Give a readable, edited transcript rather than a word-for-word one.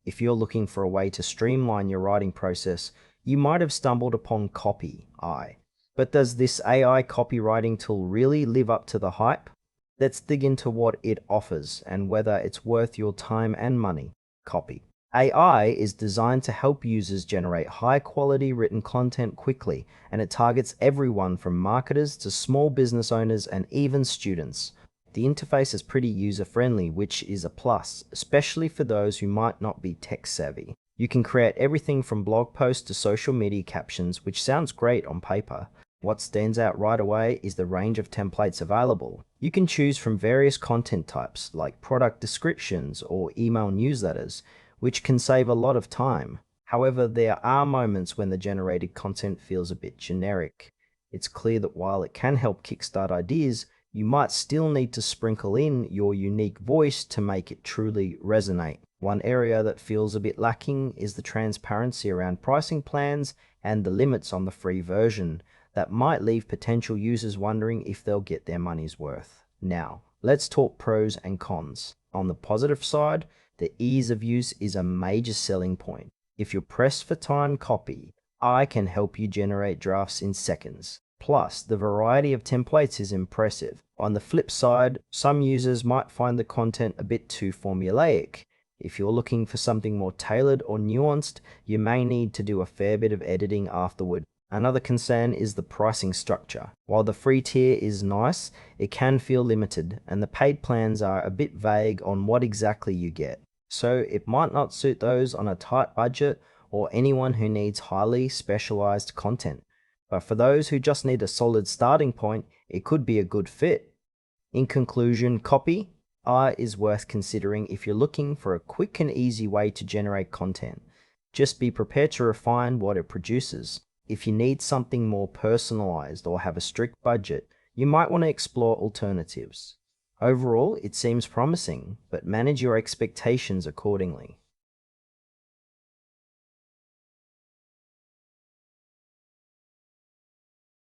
If you're looking for a way to streamline your writing process, you might have stumbled upon Copy.ai. But does this AI copywriting tool really live up to the hype? Let's dig into what it offers and whether it's worth your time and money. Copy. AI is designed to help users generate high-quality written content quickly, and it targets everyone from marketers to small business owners and even students. The interface is pretty user-friendly, which is a plus, especially for those who might not be tech-savvy. You can create everything from blog posts to social media captions, which sounds great on paper. What stands out right away is the range of templates available. You can choose from various content types, like product descriptions or email newsletters, which can save a lot of time. However, there are moments when the generated content feels a bit generic. It's clear that while it can help kickstart ideas, you might still need to sprinkle in your unique voice to make it truly resonate. One area that feels a bit lacking is the transparency around pricing plans and the limits on the free version. That might leave potential users wondering if they'll get their money's worth. Now, let's talk pros and cons. On the positive side, the ease of use is a major selling point. If you're pressed for time, Copy, I can help you generate drafts in seconds. Plus, the variety of templates is impressive. On the flip side, some users might find the content a bit too formulaic. If you're looking for something more tailored or nuanced, you may need to do a fair bit of editing afterward. Another concern is the pricing structure. While the free tier is nice, it can feel limited, and the paid plans are a bit vague on what exactly you get. So it might not suit those on a tight budget or anyone who needs highly specialized content. But for those who just need a solid starting point, it could be a good fit. In conclusion, Copy.ai is worth considering if you're looking for a quick and easy way to generate content. Just be prepared to refine what it produces. If you need something more personalized or have a strict budget, you might want to explore alternatives. Overall, it seems promising, but manage your expectations accordingly.